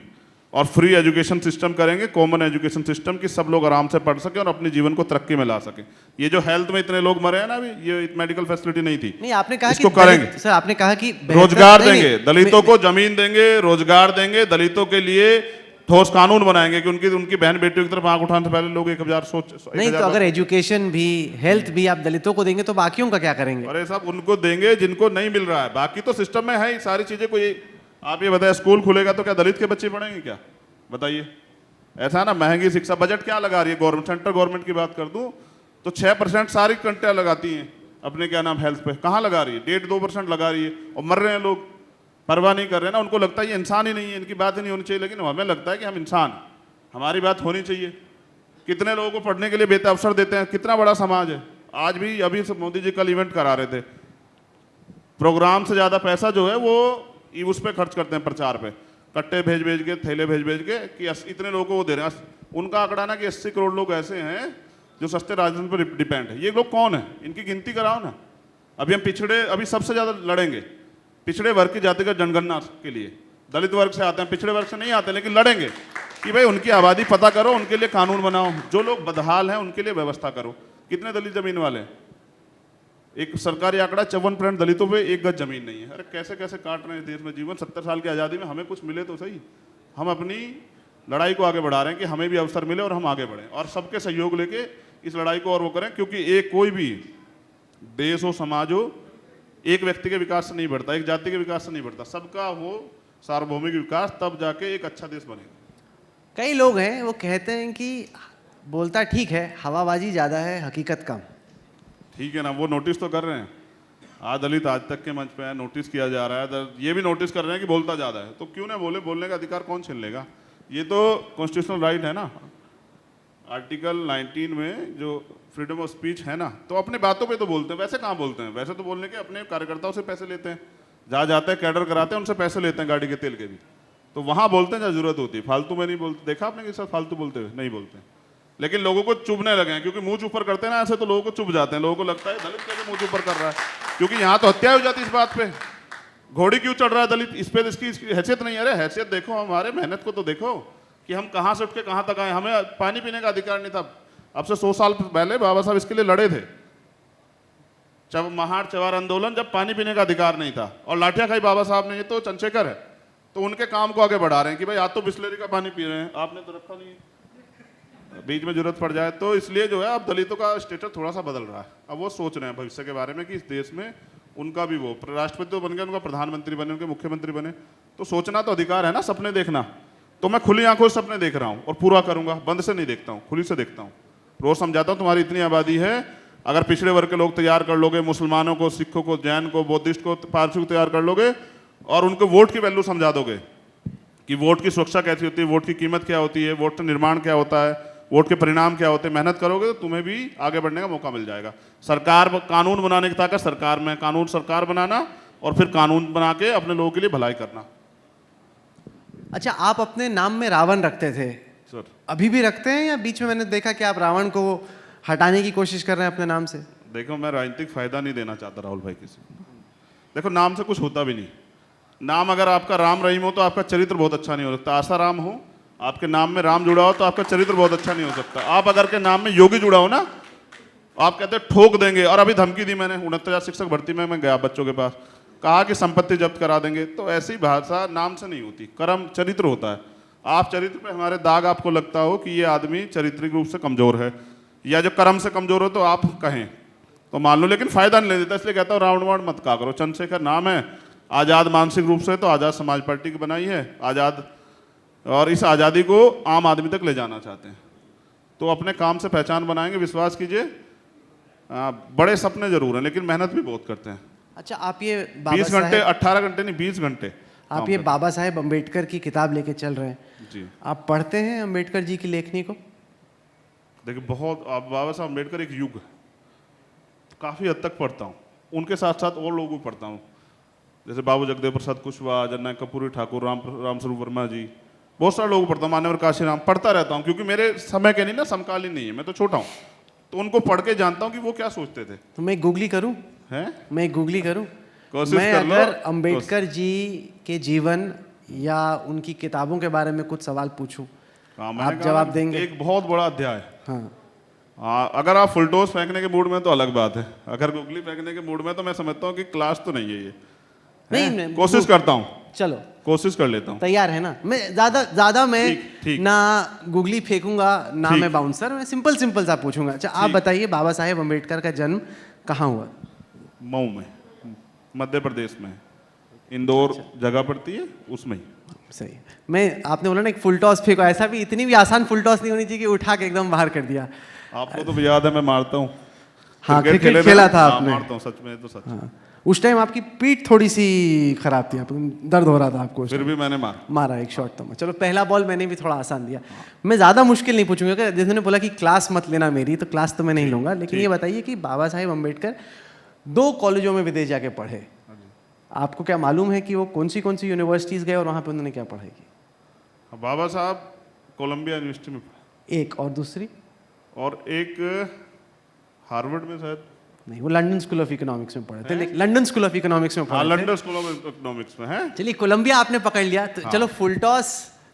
और फ्री एजुकेशन सिस्टम करेंगे, कॉमन एजुकेशन सिस्टम, कि सब लोग आराम से पढ़ सके और अपने जीवन को तरक्की में ला सके। ये जो हेल्थ में इतने लोग मरे हैं ना, अभी ये मेडिकल फैसिलिटी नहीं थी। नहीं, आपने कहा इसको कि करेंगे सर, आपने कहा कि रोजगार देंगे, दलितों को जमीन देंगे, रोजगार देंगे, दलितों के लिए ठोस कानून बनाएंगे कि उनकी बहन बेटियों की तरफ आंख उठाने से पहले लोग 1000 नहीं, तो अगर एजुकेशन भी, हेल्थ भी आप दलितों को देंगे तो बाकियों का क्या करेंगे? अरे साहब, उनको देंगे जिनको नहीं मिल रहा है, बाकी तो सिस्टम में है ही सारी चीजें। कोई आप ये बताए स्कूल खुलेगा तो क्या दलित के बच्चे पढ़ेंगे क्या? बताइए। ऐसा ना, महंगी शिक्षा, बजट क्या लगा रही है गवर्नमेंट? सेंट्रल गवर्नमेंट की बात कर दूं तो 6% सारी कंट्रियां लगाती हैं अपने क्या नाम हेल्थ पे। कहाँ लगा रही है? 1.5-2% लगा रही है और मर रहे हैं लोग, परवाह नहीं कर रहे हैं ना। उनको लगता है ये इंसान ही नहीं है, इनकी बात ही नहीं होनी चाहिए। लेकिन हमें लगता है कि हम इंसान, हमारी बात होनी चाहिए। कितने लोगों को पढ़ने के लिए बेहतर अवसर देते हैं, कितना बड़ा समाज है। आज भी अभी मोदी जी कल इवेंट करा रहे थे, प्रोग्राम से ज्यादा पैसा जो है वो उस पर खर्च करते हैं, प्रचार पे, कट्टे भेज भेज के, थैले भेज भेज के, कि इतने लोगों को वो दे रहे हैं। उनका आंकड़ा ना कि 80 करोड़ लोग ऐसे हैं जो सस्ते राशन पर डिपेंड है। ये लोग कौन है, इनकी गिनती कराओ ना। अभी हम अभी सबसे ज्यादा लड़ेंगे पिछड़े वर्ग की जातिगत जनगणना के लिए। दलित वर्ग से आते हैं, पिछड़े वर्ग से नहीं आते, लेकिन लड़ेंगे कि भाई उनकी आबादी पता करो, उनके लिए कानून बनाओ, जो लोग बदहाल हैं उनके लिए व्यवस्था करो। कितने दलित जमीन वाले हैं? एक सरकारी आंकड़ा 54% दलितों पे 1 गज जमीन नहीं है। अरे कैसे कैसे काट रहे हैं देश में जीवन। 70 साल की आज़ादी में हमें कुछ मिले तो सही। हम अपनी लड़ाई को आगे बढ़ा रहे हैं कि हमें भी अवसर मिले और हम आगे बढ़ें और सबके सहयोग लेके इस लड़ाई को और वो करें। क्योंकि एक कोई भी देश हो, समाज हो, एक व्यक्ति के विकास से नहीं बढ़ता, एक जाति के विकास से नहीं बढ़ता, सबका हो सार्वभौमिक विकास, तब जाके एक अच्छा देश बनेगा। कई लोग हैं वो कहते हैं कि बोलता ठीक है, हवाबाजी ज़्यादा है, हकीकत कम। ठीक है ना, वो नोटिस तो कर रहे हैं। आज दलित आज तक के मंच पे है, नोटिस किया जा रहा है। ये भी नोटिस कर रहे हैं कि बोलता ज़्यादा है, तो क्यों ना बोले। बोलने का अधिकार कौन छीन लेगा? ये तो कॉन्स्टिट्यूशनल राइट है ना, आर्टिकल 19 में जो फ्रीडम ऑफ स्पीच है ना। तो अपने बातों पे तो बोलते हैं, वैसे कहाँ बोलते हैं? वैसे तो बोलने के अपने कार्यकर्ताओं से पैसे लेते हैं, जहाँ जाते हैं कैडर कराते हैं, उनसे पैसे लेते हैं गाड़ी के तेल के भी। तो वहाँ बोलते हैं जहाँ जरूरत होती है, फालतू में नहीं बोलते। देखा आपने किसी साथ फालतू बोलते हुए? नहीं बोलते। लेकिन लोगों को चुभने लगे हैं, क्योंकि मुंह चुप पर करते हैं ना ऐसे, तो लोगों को चुभ जाते हैं। लोगों को लगता है दलित कैसे मुंह चुप पर कर रहा है, क्योंकि यहाँ तो हत्या हो जाती है इस बात पे। घोड़ी क्यों चढ़ रहा है दलित इस पे? इसकी हैसियत नहीं है। अरे हैसियत देखो, हमारे मेहनत को तो देखो कि हम कहाँ से उठ के कहाँ तक आए। हमें पानी पीने का अधिकार नहीं था। अब से 100 साल पहले बाबा साहब इसके लिए लड़े थे। जब महार चवार आंदोलन, जब पानी पीने का अधिकार नहीं था और लाठियां खाई बाबा साहब ने। ये तो चंद्रशेखर है, तो उनके काम को आगे बढ़ा रहे हैं कि भाई आज तो बिस्लेरी का पानी पी रहे हैं, आपने तो रखा नहीं है, बीच में जरूरत पड़ जाए। तो इसलिए जो है अब दलितों का स्टेटस थोड़ा सा बदल रहा है। अब वो सोच रहे हैं भविष्य के बारे में कि इस देश में उनका भी वो राष्ट्रपति तो बन गए, उनका प्रधानमंत्री बने, उनके मुख्यमंत्री बने। तो सोचना तो अधिकार है ना, सपने देखना। तो मैं खुली आंखों से सपने देख रहा हूँ और पूरा करूंगा, बंद से नहीं देखता हूँ, खुली से देखता हूँ। रोज समझाता हूँ तुम्हारी इतनी आबादी है, अगर पिछड़े वर्ग के लोग तैयार कर लोगे, मुसलमानों को, सिखों को, जैन को, बौद्धिस्ट को, पारसी को तैयार कर लोगे और उनको वोट की वैल्यू समझा दोगे कि वोट की सुरक्षा कैसी होती है, वोट की कीमत क्या होती है, वोट का निर्माण क्या होता है, वोट के परिणाम क्या होते हैं, मेहनत करोगे तो तुम्हें भी आगे बढ़ने का मौका मिल जाएगा। सरकार कानून बनाने की ताकत सरकार में, कानून सरकार बनाना और फिर कानून बना के अपने लोगों के लिए भलाई करना। अच्छा, आप अपने नाम में रावण रखते थे, सर अभी भी रखते हैं या बीच में मैंने देखा कि आप रावण को हटाने की कोशिश कर रहे हैं अपने नाम से? देखो, मैं राजनीतिक फायदा नहीं देना चाहता राहुल भाई किसी को। देखो, नाम से कुछ होता भी नहीं। नाम अगर आपका राम रहीम हो तो आपका चरित्र बहुत अच्छा नहीं हो सकता। आसाराम हो, आपके नाम में राम जुड़ा हो तो आपका चरित्र बहुत अच्छा नहीं हो सकता। आप अगर के नाम में योगी जुड़ा हो ना, आप कहते हैं ठोक देंगे। और अभी धमकी दी मैंने, 69,000 शिक्षक भर्ती में मैं गया बच्चों के पास, कहा कि संपत्ति जब्त करा देंगे। तो ऐसी भाषा नाम से नहीं होती, कर्म चरित्र होता है। आप चरित्र पे हमारे दाग आपको लगता हो कि ये आदमी चारित्रिक रूप से कमजोर है या जो कर्म से कमजोर हो तो आप कहें तो मान लो, लेकिन फायदा नहीं ले देता। इसलिए कहता हूँ रावण वावण मत कहा करो। चंद्रशेखर नाम है, आज़ाद मानसिक रूप से तो आज़ाद समाज पार्टी की बनाई है, आज़ाद, और इस आज़ादी को आम आदमी तक ले जाना चाहते हैं। तो अपने काम से पहचान बनाएंगे, विश्वास कीजिए। बड़े सपने जरूर हैं लेकिन मेहनत भी बहुत करते हैं। अच्छा, आप ये 20 घंटे, 18 घंटे नहीं, 20 घंटे आप ये बाबा साहेब अम्बेडकर की किताब लेके चल रहे हैं जी। आप पढ़ते हैं अम्बेडकर जी की लेखनी को? देखिए, बहुत बाबा साहब अम्बेडकर एक युग है, काफ़ी हद तक पढ़ता हूँ। उनके साथ साथ और लोगों को पढ़ता हूँ, जैसे बाबू जगदेव प्रसाद कुशवाहा, जननायक कर्पूरी ठाकुर, रामस्वरूप वर्मा जी, बहुत सारे लोगों को पढ़ता हूँ, मान्यवर काशीराम, पढ़ता रहता हूँ। क्योंकि मेरे समय के नहीं ना, समकालीन नहीं है, मैं तो छोटा हूँ, तो उनको पढ़ के जानता हूँ कि वो क्या सोचते थे। तो मैं गूगली करूं? हैं? मैं गूगली करूं? कोशिश मैं कर लो। अगर अम्बेडकर जी के जीवन या उनकी किताबों के बारे में कुछ सवाल पूछूं, मैंने आप कहा जवाब ना, देंगे? एक बहुत बड़ा अध्याय है। हाँ, अगर आप फुलटोस फेंकने के मूड में तो अलग बात है, अगर गुगली फेंकने के मूड में तो मैं समझता हूँ कि क्लास तो नहीं है ये। नहीं, कोशिश करता हूँ, चलो कोशिश कर लेता हूँ। तैयार है ना? मैं ज्यादा मैं ठीक। ना गुगली फेंकूंगा ना ठीक। मैं बाउंसर, मैं सिंपल सा पूछूंगा। अच्छा, आप बताइए, बाबा साहेब अम्बेडकर का जन्म कहाँ हुआ? मऊ में, मध्य प्रदेश में, इंदौर जगह पड़ती है, उसमें ही। सही। मैं, आपने बोला ना एक फुल टॉस फेंको, ऐसा भी इतनी भी आसान फुल टॉस नहीं होनी चाहिए कि उठा के एकदम बाहर कर दिया। आपको तो याद है मैं मारता हूँ। हाँ, क्रिकेट खेला था आपने। मारता हूँ, सच में, तो सच। हाँ, उस टाइम आपकी पीठ थोड़ी सी खराब थी, आपको दर्द हो रहा था आपको। फिर भी मैंने मारा एक शॉट तो। चलो, पहला बॉल मैंने भी थोड़ा आसान दिया। मैं ज़्यादा मुश्किल नहीं पूछूंगा, जिन्होंने बोला कि क्लास मत लेना मेरी, तो क्लास तो मैं नहीं लूंगा। लेकिन ये बताइए कि बाबा साहेब अम्बेडकर 2 कॉलेजों में विदेश जाके पढ़े, आपको क्या मालूम है कि वो कौन सी यूनिवर्सिटीज़ गए और वहाँ पे उन्होंने क्या पढ़ाई की? बाबा साहब कोलंबिया यूनिवर्सिटी में पढ़े, एक, और दूसरी? और एक हार्वर्ड में शायद नहीं, वो लंदन स्कूल ऑफ इकोनॉमिक्स में पढ़े थे। लेकिन लंदन स्कूल ऑफ इकोनॉमिक्स में पढ़े थे। लंदन स्कूल ऑफ इकोनॉमिक्स में है। चलिए, कोलंबिया आपने पकड़ लिया तो चलो, फुल टॉस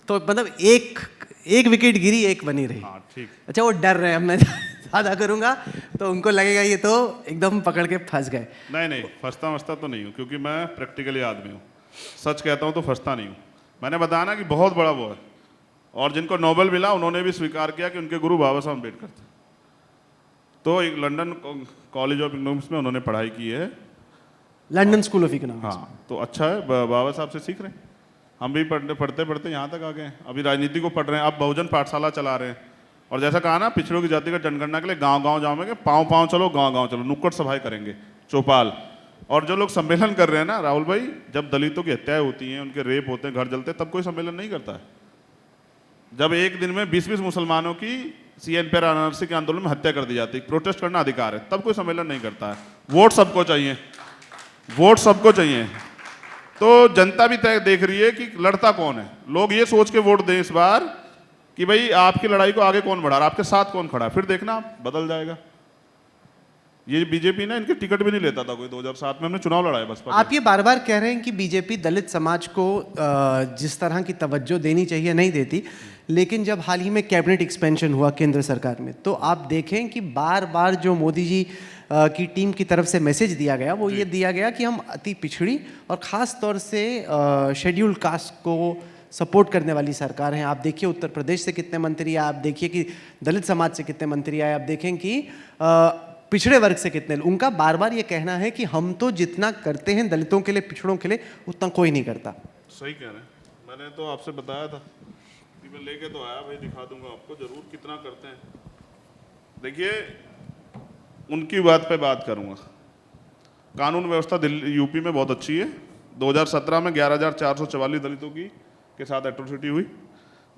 तो मतलब एक विकेट गिरी, एक बनी रही। हाँ, ठीक। अच्छा, वो डर रहे हैं, मैं ज़्यादा करूंगा तो उनको लगेगा ये तो एकदम पकड़ के फंस गए। नहीं, फंसता तो नहीं हूँ, क्योंकि मैं प्रैक्टिकली आदमी हूँ, सच कहता हूँ तो फंसता नहीं हूँ। मैंने बताया ना कि बहुत बड़ा वो है, और जिनको नोबेल मिला उन्होंने भी स्वीकार किया कि उनके गुरु बाबा साहब अम्बेडकर थे। तो एक लंदन कॉलेज ऑफ इकोनॉमिक्स में उन्होंने पढ़ाई की है, लंदन स्कूल ऑफ इकोनॉमिक्स। हाँ, तो अच्छा है, बाबा साहब से सीख रहे हैं। हम भी पढ़ते यहाँ तक आ गए हैं। अभी राजनीति को पढ़ रहे हैं, अब बहुजन पाठशाला चला रहे हैं। और जैसा कहा ना, पिछड़ों की जाति का जनगणना के लिए गांव-गांव जाओगे, पाँव चलो, गांव-गांव चलो, नुक्कड़ सभाएं करेंगे, चौपाल। और जो लोग सम्मेलन कर रहे हैं ना राहुल भाई, जब दलितों की हत्याएं होती हैं, उनके रेप होते हैं, घर जलते हैं, तब कोई सम्मेलन नहीं करता है। जब एक दिन में 20-20 मुसलमानों की CNPR RRC के आंदोलन में हत्या कर दी जाती है, प्रोटेस्ट करना अधिकार है, तब कोई सम्मेलन नहीं करता है। वोट सबको चाहिए, वोट सबको चाहिए। तो जनता भी तय देख रही है कि लड़ता कौन है। लोग ये सोच के वोट दें इस बार कि भाई आपकी लड़ाई को आगे कौन बढ़ा रहा है, आपके साथ कौन खड़ा है, फिर देखना बदल जाएगा। ये बीजेपी ना, इनके टिकट भी नहीं लेता था कोई। 2007 में हमने चुनाव लड़ाया बसपा। आप ये बार बार कह रहे हैं कि बीजेपी दलित समाज को जिस तरह की तवज्जो देनी चाहिए नहीं देती, लेकिन जब हाल ही में कैबिनेट एक्सपेंशन हुआ केंद्र सरकार में, तो आप देखें कि बार बार जो मोदी जी की टीम की तरफ से मैसेज दिया गया, वो ये दिया गया कि हम अति पिछड़ी और ख़ास तौर से शेड्यूल्ड कास्ट को सपोर्ट करने वाली सरकार हैं। आप देखिए उत्तर प्रदेश से कितने मंत्री आए, आप देखिए कि दलित समाज से कितने मंत्री आए, आप देखें कि पिछड़े वर्ग से कितने। उनका बार बार ये कहना है कि हम तो जितना करते हैं दलितों के लिए, पिछड़ों के लिए, उतना कोई नहीं करता। सही कह रहे हैं। मैंने तो आपसे बताया था कि मैं लेके तो आया भाई, दिखा दूंगा आपको जरूर कितना करते हैं। देखिए, उनकी बात पे बात करूंगा। कानून व्यवस्था दिल्ली यूपी में बहुत अच्छी है। 2017 में 11,444 दलितों की के साथ एट्रोसिटी हुई।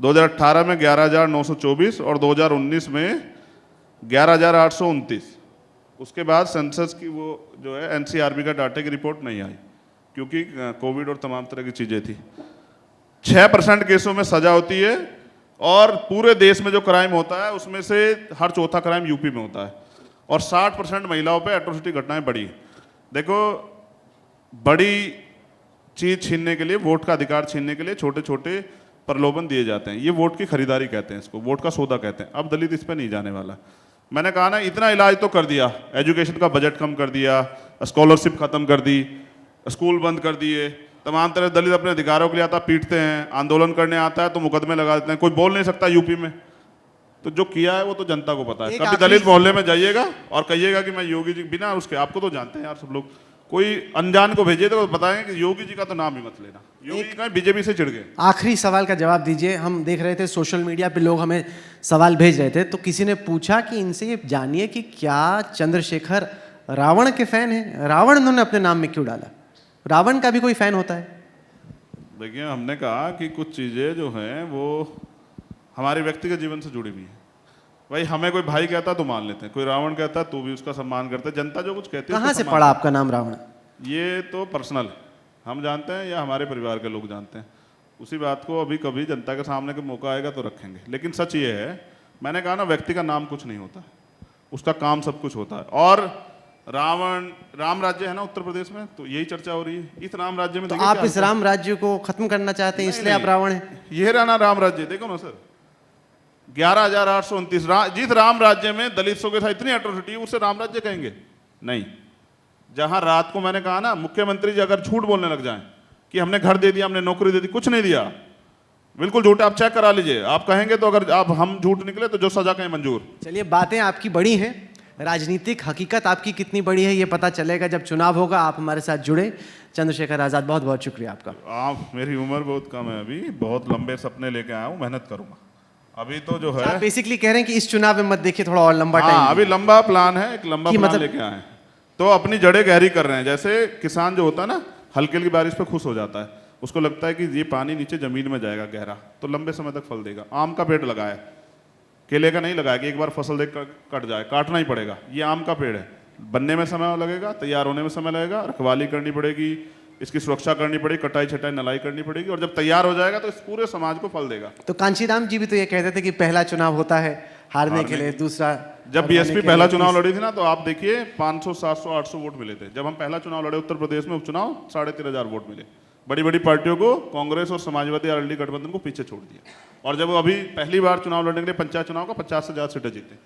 2018 में 11,924 और 2019 में 11,829। उसके बाद सेंसस की वो जो है एनसीआरबी का डाटा की रिपोर्ट नहीं आई क्योंकि कोविड और तमाम तरह की चीज़ें थी। 6% केसों में सजा होती है और पूरे देश में जो क्राइम होता है उसमें से हर चौथा क्राइम यूपी में होता है और 60% महिलाओं पे एट्रोसिटी घटनाएं बढ़ी। देखो, बड़ी चीज छीनने के लिए, वोट का अधिकार छीनने के लिए छोटे छोटे प्रलोभन दिए जाते हैं। ये वोट की खरीदारी कहते हैं, इसको वोट का सौदा कहते हैं। अब दलित इस पर नहीं जाने वाला। मैंने कहा ना, इतना इलाज तो कर दिया, एजुकेशन का बजट कम कर दिया, स्कॉलरशिप खत्म कर दी, स्कूल बंद कर दिए, तमाम तरह दलित अपने अधिकारों के लिए आता पीटते हैं, आंदोलन करने आता है तो मुकदमे लगा देते हैं, कोई बोल नहीं सकता यूपी में। तो जो किया है वो तो जनता को पता है। कभी दलित मोहल्ले में जाइएगा और कहिएगा कि मैं योगी जी, बिना उसके, आपको तो जानते हैं यार सब लोग, कोई अनजान को भेजिए तो बताएं कि योगी जी का तो नाम ही मत लेना, योगी जी का बीजेपी से चिढ़ गए। आखिरी सवाल का जवाब दीजिए। हम देख रहे थे सोशल मीडिया पे लोग हमें सवाल भेज रहे थे, तो किसी ने पूछा कि इनसे ये जानिए कि क्या चंद्रशेखर रावण के फैन हैं? रावण उन्होंने अपने नाम में क्यों डाला? रावण का भी कोई फैन होता है? देखिए, हमने कहा कि कुछ चीज़ें जो हैं वो हमारे व्यक्तिगत जीवन से जुड़ी हुई हैं। भाई, हमें कोई भाई कहता तो मान लेते हैं, कोई रावण कहता तो भी उसका सम्मान करते हैं। जनता जो कुछ कहती है कहाँ से पड़ा आपका नाम रावण? ये तो पर्सनल है, हम जानते हैं या हमारे परिवार के लोग जानते हैं। उसी बात को अभी कभी जनता के सामने का मौका आएगा तो रखेंगे। लेकिन सच ये है, मैंने कहा ना, व्यक्ति का नाम कुछ नहीं होता, उसका काम सब कुछ होता है। और रावण, राम राज्य है ना उत्तर प्रदेश में, तो यही चर्चा हो रही है। इस राम राज्य में तो आप इस राम राज्य को खत्म करना चाहते हैं, इसलिए आप रावण हैं? ये रहा ना राम राज्य, देखो ना सर, 11,829। जिस राम राज्य में दलितों के साथ इतनी एट्रोसिटी है उसे राम राज्य कहेंगे? नहीं। जहां रात को मैंने कहा ना, मुख्यमंत्री जी अगर झूठ बोलने लग जाएं कि हमने घर दे दिया, हमने नौकरी दे दी, कुछ नहीं दिया, बिल्कुल झूठ, आप चेक करा लीजिए। आप कहेंगे तो, अगर आप हम झूठ निकले तो जो सजा कहें मंजूर। चलिए, बातें आपकी बड़ी हैं, राजनीतिक हकीकत आपकी कितनी बड़ी है ये पता चलेगा जब चुनाव होगा। आप हमारे साथ जुड़े। चंद्रशेखर आजाद, बहुत बहुत शुक्रिया आपका। आप, मेरी उम्र बहुत कम है अभी, बहुत लंबे सपने लेके आया हूँ, मेहनत करूंगा। अभी तो जो है, आप बेसिकली कह रहे हैं कि इस चुनाव में मत देखिए, थोड़ा और लंबा टाइम। हाँ, अभी लंबा प्लान है, एक लंबा प्लान मतलब लेके आए हैं, तो अपनी जड़ें गहरी कर रहे हैं। जैसे किसान जो होता है ना, हल्की हल्की बारिश पे खुश हो जाता है, उसको लगता है कि ये पानी नीचे जमीन में जाएगा गहरा, तो लंबे समय तक फल देगा। आम का पेड़ लगाया, केले का नहीं लगाया कि एक बार फसल देख कर कट जाए, काटना ही पड़ेगा। ये आम का पेड़ है, बनने में समय लगेगा, तैयार होने में समय लगेगा, रखवाली करनी पड़ेगी, इसकी सुरक्षा करनी पड़ेगी, कटाई छटाई नलाई करनी पड़ेगी, और जब तैयार हो जाएगा तो इस पूरे समाज को फल देगा। तो कांशीराम जी भी तो ये कहते थे कि पहला चुनाव होता है हारने के लिए, दूसरा। जब बीएसपी पहला चुनाव लड़ी थी ना, तो आप देखिए 500, 700, 800 वोट मिले थे। जब हम पहला चुनाव लड़े उत्तर प्रदेश में, उपचुनाव, 13,500 वोट मिले। बड़ी बड़ी पार्टियों को, कांग्रेस और समाजवादी आरएलडी गठबंधन को पीछे छोड़ दिया। और जब अभी पहली बार चुनाव लड़ने के लिए पंचायत चुनाव का 50 से ज्यादा सीटें जीते,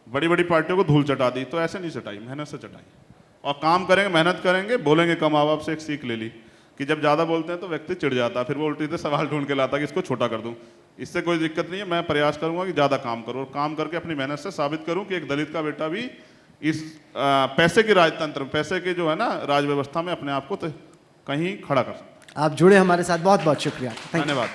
बड़ी बड़ी पार्टियों को धूल चटा दी। तो ऐसे नहीं चटाई, मेहनत से चटाई, और काम करेंगे, मेहनत करेंगे। बोलेंगे कम, माँ बाप से एक सीख ले ली कि जब ज़्यादा बोलते हैं तो व्यक्ति चिढ़ जाता है, फिर वो उल्टी से सवाल ढूंढ के लाता कि इसको छोटा कर दूं। इससे कोई दिक्कत नहीं है, मैं प्रयास करूंगा कि ज़्यादा काम करूं, और काम करके अपनी मेहनत से साबित करूं कि एक दलित का बेटा भी इस पैसे की राजतंत्र, पैसे के जो है ना राज व्यवस्था में अपने आप को कहीं खड़ा कर सकता है। आप जुड़े हमारे साथ, बहुत बहुत शुक्रिया। धन्यवाद।